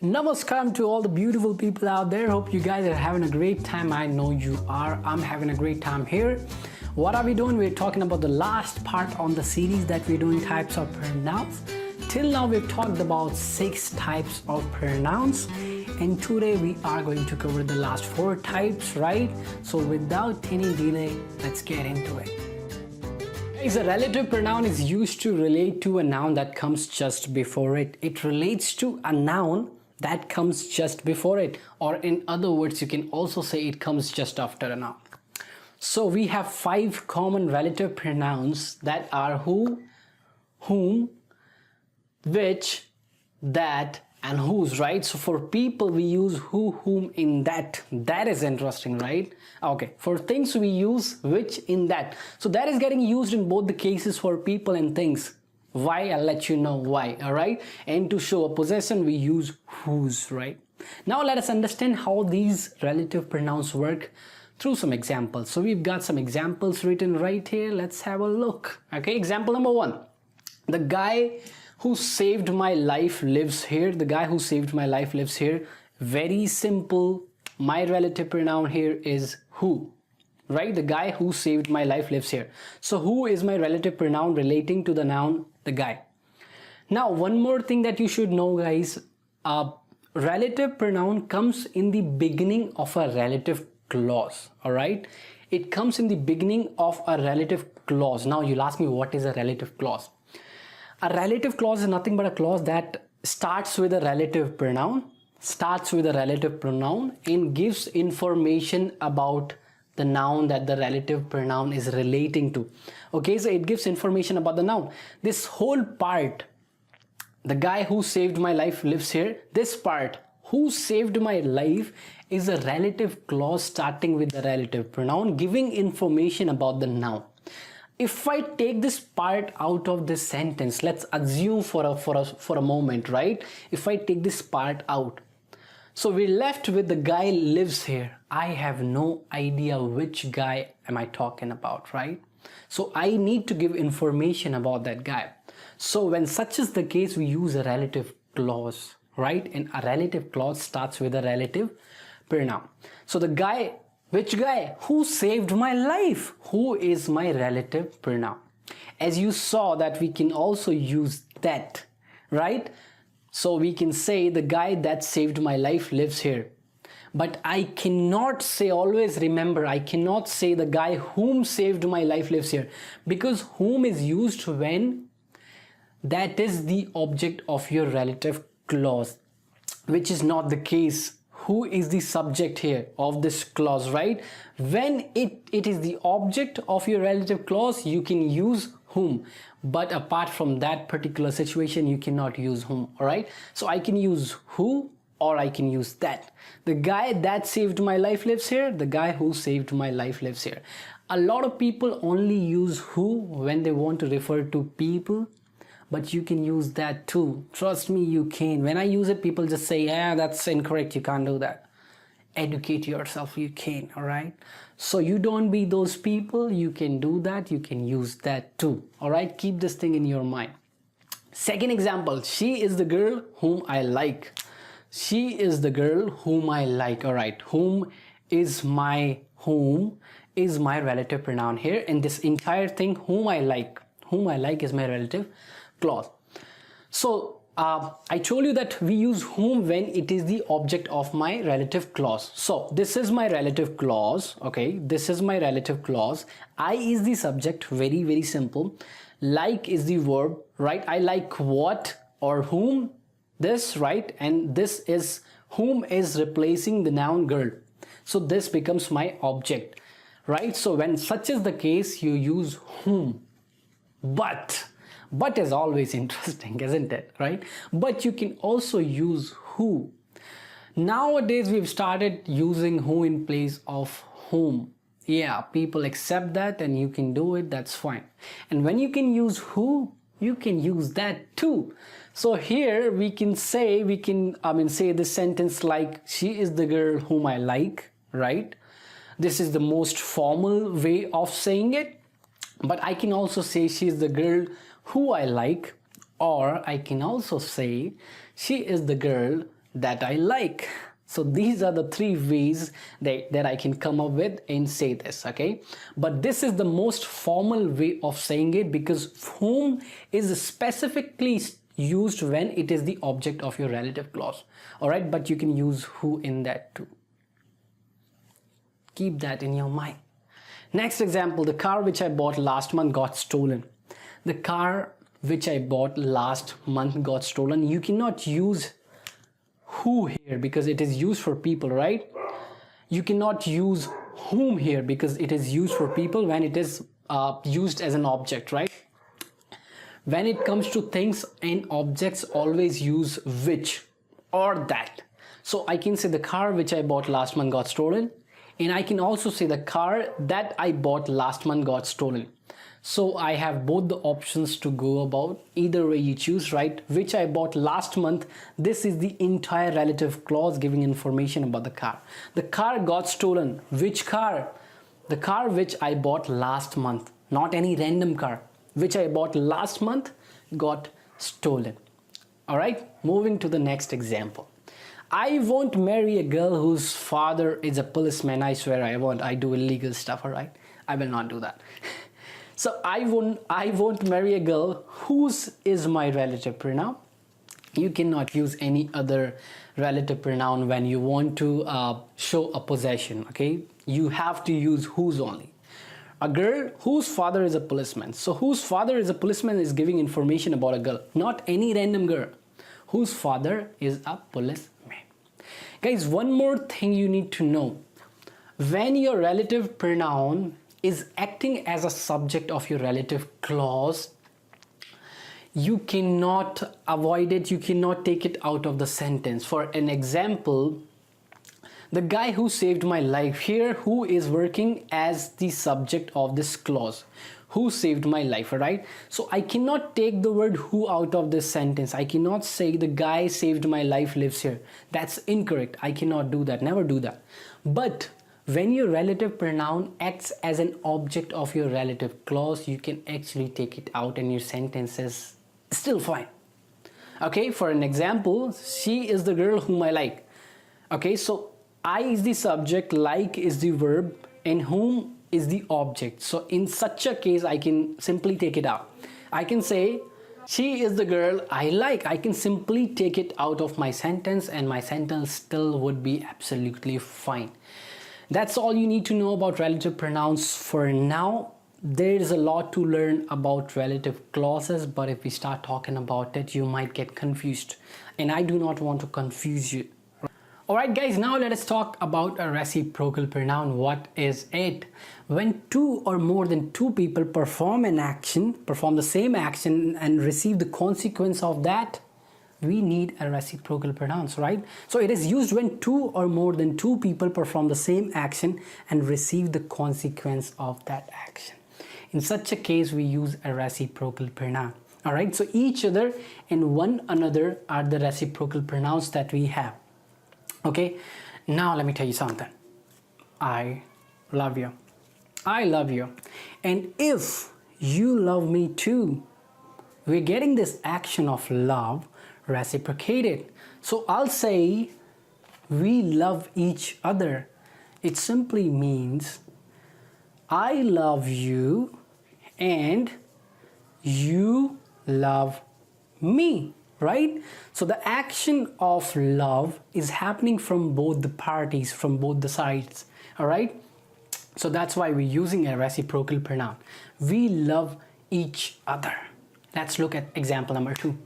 Namaskaram to all the beautiful people out there. Hope you guys are having a great time. I know you are. I'm having a great time here. What are we doing? We're talking about the last part on the series that we're doing, types of pronouns. Till now we've talked about 6 types of pronouns, and today we are going to cover the last 4 types, right? So without any delay, let's get into it. A relative pronoun is used to relate to a noun that comes just before it. It relates to a noun that comes just before it, or in other words, you can also say it comes just after a noun. So we have 5 common relative pronouns that are who, whom, which, that, and whose, right? So for people we use who, whom, in that. That is interesting, right? Okay, for things we use which, in that. So that is getting used in both the cases for people and things. Why? I'll let you know why, all right? And to show a possession we use whose, right? Now let us understand how these relative pronouns work through some examples. So we've got some examples written right here. Let's have a look. Okay, example number 1. The guy who saved my life lives here. The guy who saved my life lives here. Very simple. My relative pronoun here is who, right? The guy who saved my life lives here. So who is my relative pronoun relating to the noun the guy. Now one more thing that you should know, guys, a relative pronoun comes in the beginning of a relative clause. All right, it comes in the beginning of a relative clause. Now you'll ask me, what is a relative clause? A relative clause is nothing but a clause that starts with a relative pronoun, and gives information about the noun that the relative pronoun is relating to. Okay, so it gives information about the noun. This whole part, the guy who saved my life lives here. This part, who saved my life, is a relative clause starting with the relative pronoun, giving information about the noun. If I take this part out of this sentence, let's assume for a moment, right? If I take this part out, so we're left with the guy lives here. I have no idea which guy am I talking about, right? So I need to give information about that guy. So when such is the case, we use a relative clause, right? And a relative clause starts with a relative pronoun. So the guy, which guy? Who saved my life? Who is my relative pronoun? As you saw that we can also use that, right? So we can say the guy that saved my life lives here. But I cannot say, always remember, I cannot say the guy whom saved my life lives here, because whom is used when that is the object of your relative clause, which is not the case. Who is the subject here of this clause, right? When it is the object of your relative clause, you can use whom, but apart from that particular situation, you cannot use whom. All right, so I can use who, or I can use that. The guy that saved my life lives here. The guy who saved my life lives here. A lot of people only use who when they want to refer to people, but you can use that too. Trust me, you can. When I use it, people just say, yeah, that's incorrect, you can't do that. Educate yourself, you can. All right, so you don't be those people. You can do that, you can use that too. All right, keep this thing in your mind. Second example, she is the girl whom I like. She is the girl whom I like. All right, whom is my relative pronoun here in this entire thing. Whom I like is my relative clause. So I told you that we use whom when it is the object of my relative clause. So this is my relative clause. Okay, this is my relative clause. I is the subject. Very, very simple. Like is the verb, right? I like what or whom, this, right? And this is whom is replacing the noun girl. So this becomes my object, right? So when such is the case, you use whom. But is always interesting, isn't it, right? But you can also use who. Nowadays we've started using who in place of whom. Yeah, people accept that and you can do it, that's fine. And when you can use who, you can use that too. So here we can say, say this sentence like, she is the girl whom I like, right? This is the most formal way of saying it. But I can also say she is the girl who I like, or I can also say she is the girl that I like. So these are the three ways that I can come up with and say this, okay? But this is the most formal way of saying it, because whom is specifically used when it is the object of your relative clause. All right, but you can use who in that too. Keep that in your mind. Next example, the car which I bought last month got stolen. The car which I bought last month got stolen. You cannot use who here because it is used for people, right? You cannot use whom here because it is used for people when it is used as an object, right? When it comes to things and objects, always use which or that. So I can say the car which I bought last month got stolen, and I can also say the car that I bought last month got stolen. So I have both the options to go about. Either way you choose, right? Which I bought last month, this is the entire relative clause giving information about the car. The car got stolen. Which car? The car which I bought last month, not any random car. Which I bought last month got stolen. All right, moving to the next example. I won't marry a girl whose father is a policeman. I swear I won't. I do illegal stuff, all right? I will not do that. So I won't marry a girl whose is my relative pronoun. You cannot use any other relative pronoun when you want to show a possession, okay? You have to use whose only. A girl whose father is a policeman. So whose father is a policeman is giving information about a girl, not any random girl. Whose father is a policeman. Guys, one more thing you need to know. When your relative pronoun is acting as a subject of your relative clause, you cannot avoid it, you cannot take it out of the sentence. For an example, the guy who saved my life, here who is working as the subject of this clause, who saved my life, right? So I cannot take the word who out of this sentence. I cannot say the guy saved my life lives here. That's incorrect. I cannot do that, never do that. But when your relative pronoun acts as an object of your relative clause, you can actually take it out and your sentence is still fine. Okay, for an example, she is the girl whom I like. Okay, so I is the subject, like is the verb, and whom is the object. So in such a case, I can simply take it out. I can say, she is the girl I like. I can simply take it out of my sentence and my sentence still would be absolutely fine. That's all you need to know about relative pronouns for now. There is a lot to learn about relative clauses, but if we start talking about it, you might get confused. And I do not want to confuse you. Alright guys, now let us talk about a reciprocal pronoun. What is it? When two or more than two people perform an action, perform the same action and receive the consequence of that, we need a reciprocal pronouns, right? So it is used when two or more than two people perform the same action and receive the consequence of that action. In such a case, we use a reciprocal pronoun. All right, so each other and one another are the reciprocal pronouns that we have. Okay, now let me tell you something. I love you. I love you. And if you love me too, we're getting this action of love reciprocated. So I'll say we love each other. It simply means I love you and you love me, right? So the action of love is happening from both the parties, from both the sides, all right? So that's why we're using a reciprocal pronoun. We love each other. Let's look at example number 2.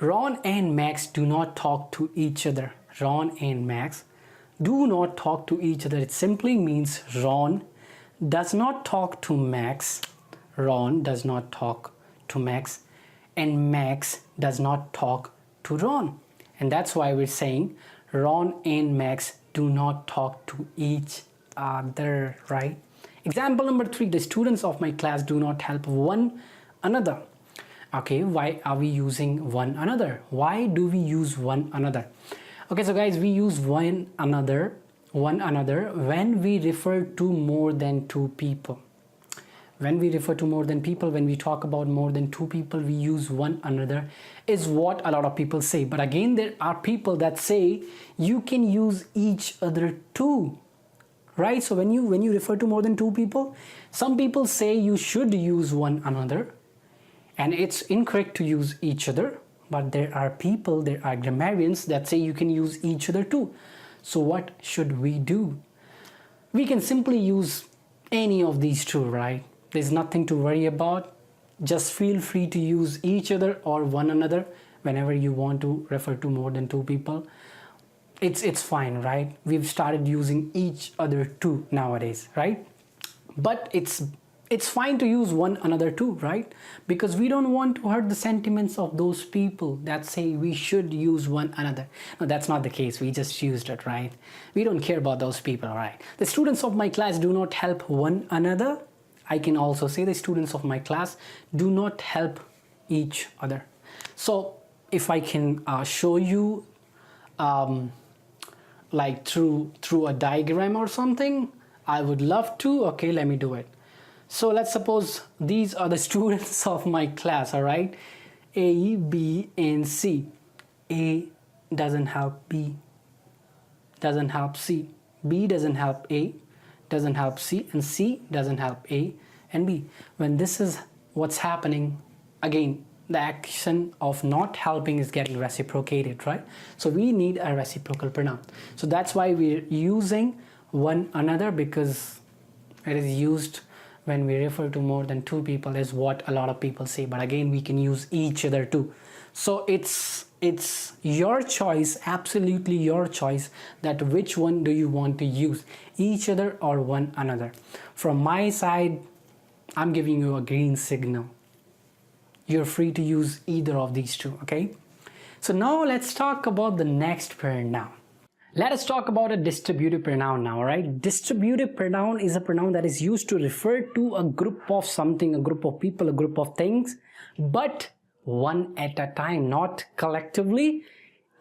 Ron and Max do not talk to each other. Ron and Max do not talk to each other. It simply means Ron does not talk to Max. Ron does not talk to Max. And Max does not talk to Ron. And that's why we're saying Ron and Max do not talk to each other, right? Example number 3, the students of my class do not help one another. Okay, why are we using one another? Why do we use one another? Okay, so guys, we use one another when we refer to more than two people. When we refer to more than people, when we talk about more than two people, we use one another, is what a lot of people say. But again, there are people that say you can use each other too, right? So when you refer to more than two people, some people say you should use one another, and it's incorrect to use each other. But there are people, there are grammarians that say you can use each other too. So what should we do? We can simply use any of these two, right? There's nothing to worry about. Just feel free to use each other or one another whenever you want to refer to more than two people. It's fine, right? We've started using each other too nowadays, right? But it's fine to use one another too, right? Because we don't want to hurt the sentiments of those people that say we should use one another. No, that's not the case. We just used it, right? We don't care about those people, right? The students of my class do not help one another. I can also say the students of my class do not help each other. So if I can show you like through a diagram or something, I would love to. Okay, let me do it. So let's suppose these are the students of my class, all right? A, B, and C. A doesn't help B, doesn't help C. B doesn't help A, doesn't help C, and C doesn't help A and B. When this is what's happening, again, the action of not helping is getting reciprocated, right? So we need a reciprocal pronoun. So that's why we're using one another, because it is used when we refer to more than two people, is what a lot of people say. But again, we can use each other too. So it's your choice, absolutely your choice, that which one do you want to use, each other or one another. From my side, I'm giving you a green signal. You're free to use either of these two, okay? So now let's talk about the next pronoun. Let us talk about a distributive pronoun now, right? Distributive pronoun is a pronoun that is used to refer to a group of something, a group of people, a group of things, but one at a time, not collectively,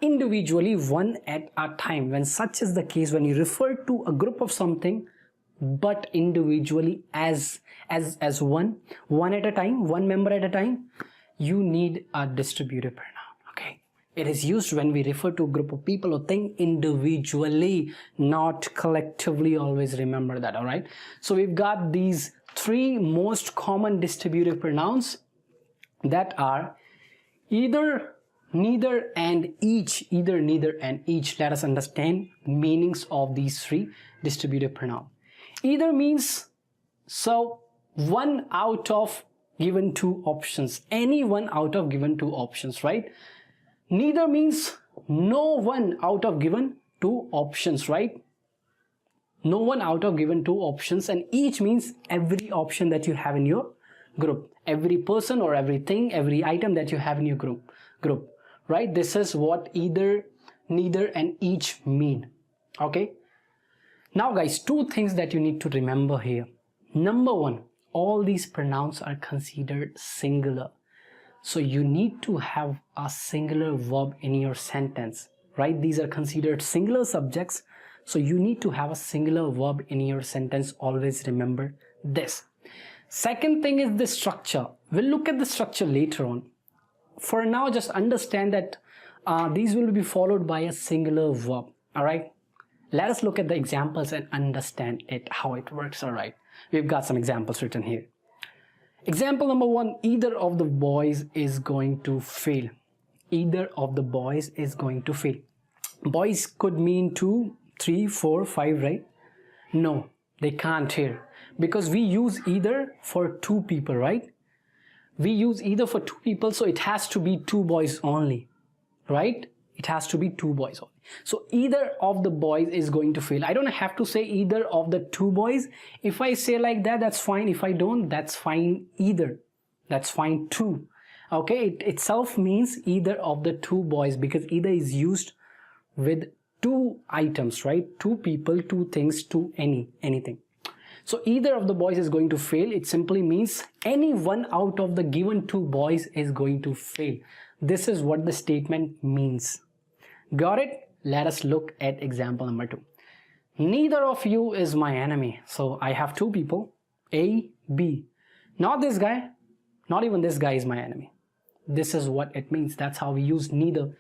individually, one at a time. When such is the case, when you refer to a group of something, but individually as one at a time, one member at a time, you need a distributive pronoun. It is used when we refer to a group of people or thing individually, not collectively. Always remember that, all right? So we've got these three most common distributive pronouns that are either, neither, and each. Either, neither, and each. Let us understand meanings of these three distributive pronouns. Either means, so one out of given two options. Any one out of given two options, right? Neither means no one out of given two options, right? No one out of given two options. And each means every option that you have in your group, every person or everything, every item that you have in your group, right? This is what either, neither, and each mean. Okay, now guys, two things that you need to remember here. Number one, all these pronouns are considered singular. So you need to have a singular verb in your sentence, right? These are considered singular subjects. So you need to have a singular verb in your sentence. Always remember this. Second thing is the structure. We'll look at the structure later on. For now, just understand that these will be followed by a singular verb, all right? Let us look at the examples and understand it, how it works, all right? We've got some examples written here. Example number one, either of the boys is going to fail. Either of the boys is going to fail. Boys could mean 2, 3, 4, 5, right? No, they can't here, because we use either for two people, right? We use either for two people, so it has to be two boys only, right? It has to be two boys only. So either of the boys is going to fail. I don't have to say either of the two boys. If I say like that, that's fine. If I don't, that's fine either. That's fine too. Okay, it itself means either of the two boys, because either is used with two items, right? Two people, two things, two anything. So either of the boys is going to fail. It simply means any one out of the given two boys is going to fail. This is what the statement means. Got it? Let us look at example number 2. Neither of you is my enemy. So I have two people, A, B. Not this guy, not even this guy is my enemy. This is what it means. That's how we use neither.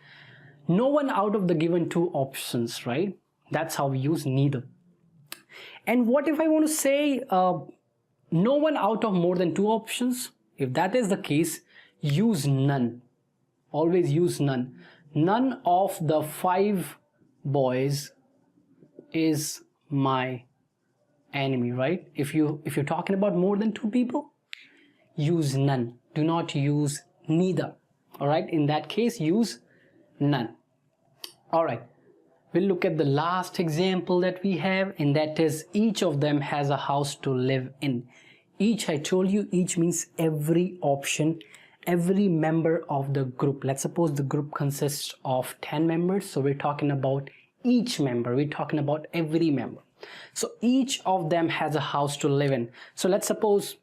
No one out of the given two options, right? That's how we use neither. And what if I want to say no one out of more than two options? If that is the case, use none. Always use none. None of the 5 boys is my enemy, right? If you're talking about more than 2 people, use none. Do not use neither. All right, in that case, use none. All right, we'll look at the last example that we have, and that is each of them has a house to live in. Each, I told you, each means every option, every member of the group. Let's suppose the group consists of 10 members, so we're talking about each member, we're talking about every member. So each of them has a house to live in. So let's suppose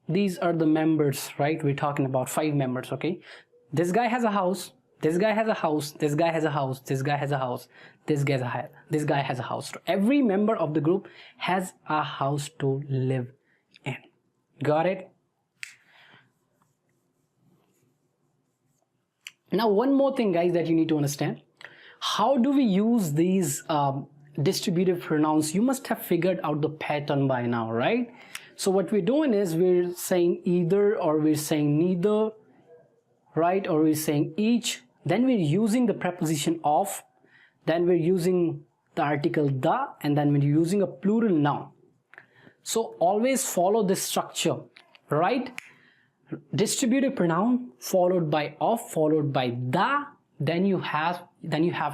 these are the members, right? We're talking about 5 members, okay? This guy has a house, this guy has a house, this guy has a house, this guy has a house, this guy has a house. So every member of the group has a house to live in. Got it? Now one more thing, guys, that you need to understand. How do we use these distributive pronouns? You must have figured out the pattern by now, right? So what we're doing is we're saying either, or we're saying neither, right? Or we're saying each. Then we're using the preposition of, then we're using the article the, and then we're using a plural noun. So always follow this structure, right? Distributive pronoun followed by of, followed by the, then you have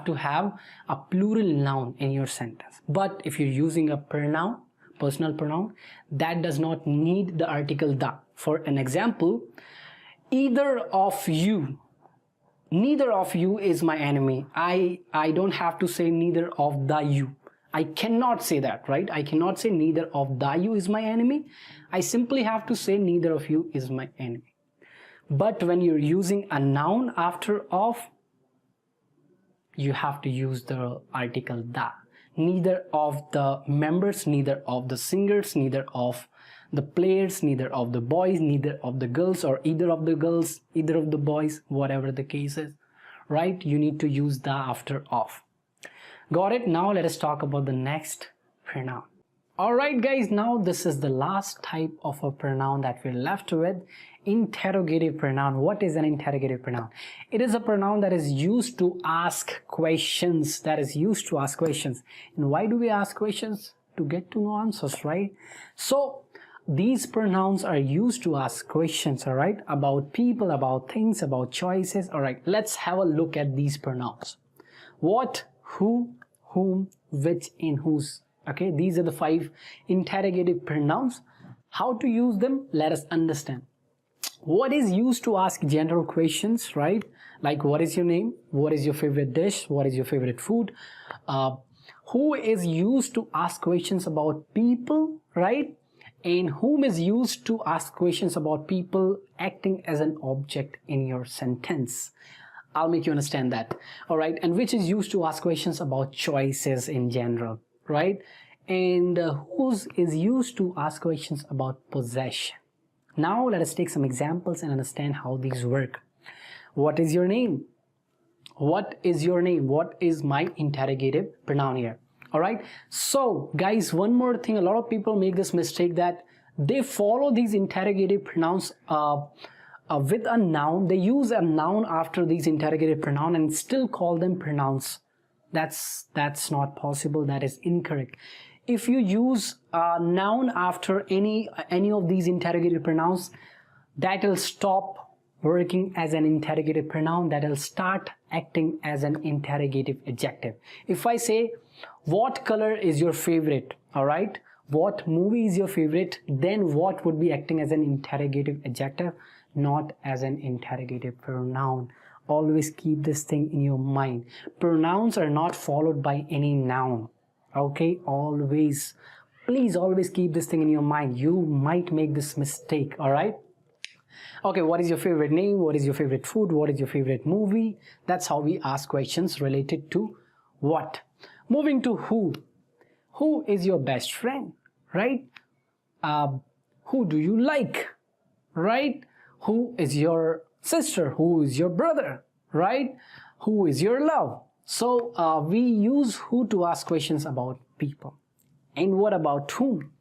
to have a plural noun in your sentence. But if you're using a pronoun, personal pronoun, that does not need the article the. For an example, neither of you is my enemy. I don't have to say neither of the you. I cannot say that, right? I cannot say neither of the you is my enemy. I simply have to say neither of you is my enemy. But when you're using a noun after of, you have to use the article the. Neither of the members, neither of the singers, neither of the players, neither of the boys, neither of the girls, or either of the girls, either of the boys, whatever the case is, right? You need to use the after of. Got it? Now let us talk about the next pronoun. Alright guys, now this is the last type of a pronoun that we're left with. Interrogative pronoun. What is an interrogative pronoun? It is a pronoun that is used to ask questions. And why do we ask questions? To get to know answers, right? So these pronouns are used to ask questions, all right, about people, about things, about choices. All right, let's have a look at these pronouns. What, who, whom, which, and whose. Okay, these are the 5 interrogative pronouns. How to use them? Let us understand. What is used to ask general questions, right? Like, what is your name? What is your favorite dish? What is your favorite food? Who is used to ask questions about people, right? And whom is used to ask questions about people acting as an object in your sentence. I'll make you understand that. All right, and which is used to ask questions about choices in general, right? And whose is used to ask questions about possession. Now let us take some examples and understand how these work. What is your name? What is your name? What is my interrogative pronoun here? All right, so guys, one more thing. A lot of people make this mistake that they follow these interrogative pronouns with a noun. They use a noun after these interrogative pronoun and still call them pronouns. That's not possible. That is incorrect. If you use a noun after any of these interrogative pronouns, that will stop working as an interrogative pronoun. That will start acting as an interrogative adjective. If I say, what color is your favorite? All right, what movie is your favorite? Then what would be acting as an interrogative adjective, not as an interrogative pronoun. Always keep this thing in your mind. Pronouns are not followed by any noun. Okay, always, please always keep this thing in your mind. You might make this mistake. All right. Okay, what is your favorite name? What is your favorite food? What is your favorite movie? That's how we ask questions related to what. Moving to who. Who is your best friend, right? Who do you like? right? Who is your sister? Who is your brother, right? Who is your love? So we use who to ask questions about people. And what about whom?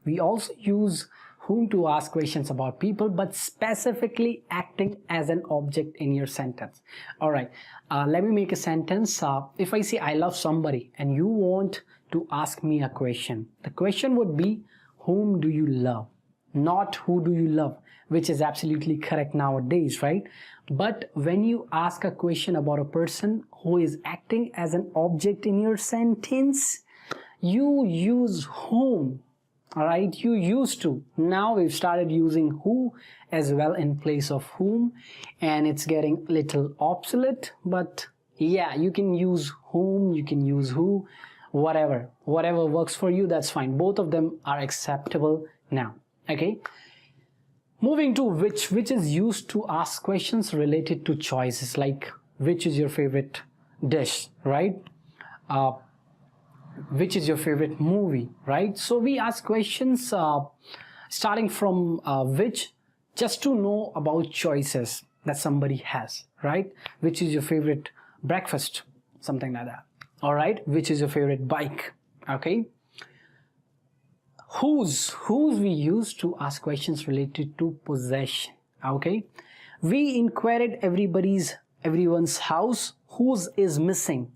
We also use whom to ask questions about people, but specifically acting as an object in your sentence. All right, let me make a sentence. If I say I love somebody and you want to ask me a question, the question would be, whom do you love? Not who do you love, which is absolutely correct nowadays, right? But when you ask a question about a person who is acting as an object in your sentence, you use whom. All right, you used to. Now we've started using who as well in place of whom, and it's getting a little obsolete. But yeah, you can use whom, you can use who, whatever works for you, that's fine. Both of them are acceptable now. Okay, moving to which is used to ask questions related to choices, like which is your favorite dish, right? Which is your favorite movie, right? So we ask questions starting from which, just to know about choices that somebody has, right? Which is your favorite breakfast, something like that. All right, which is your favorite bike? Okay, whose we use to ask questions related to possession. Okay, we inquired everyone's house, whose is missing.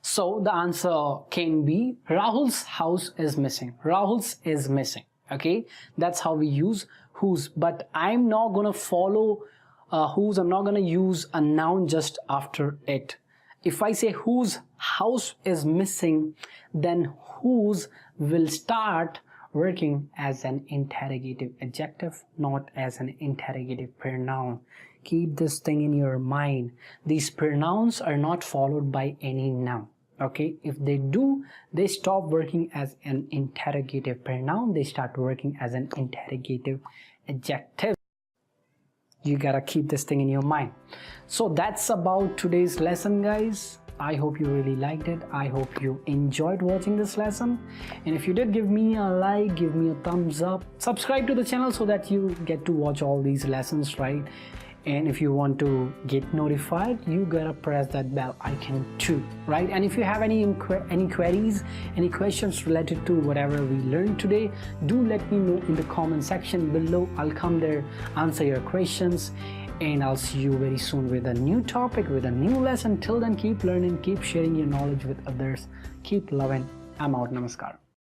So the answer can be Rahul's house is missing. Rahul's is missing. Okay, that's how we use whose. But I'm not gonna follow whose. I'm not gonna use a noun just after it. If I say whose house is missing, then whose will start working as an interrogative adjective, not as an interrogative pronoun. Keep this thing in your mind. These pronouns are not followed by any noun. Okay, if they do, they stop working as an interrogative pronoun, they start working as an interrogative adjective. You gotta keep this thing in your mind. So that's about today's lesson, guys. I hope you really liked it. I hope you enjoyed watching this lesson, and if you did, give me a like, give me a thumbs up, subscribe to the channel so that you get to watch all these lessons, right? And if you want to get notified, you gotta press that bell icon too, right? And if you have any queries, any questions related to whatever we learned today, do let me know in the comment section below. I'll come there, answer your questions, and I'll see you very soon with a new topic, with a new lesson. Till then, keep learning, keep sharing your knowledge with others, keep loving. I'm out. Namaskaram.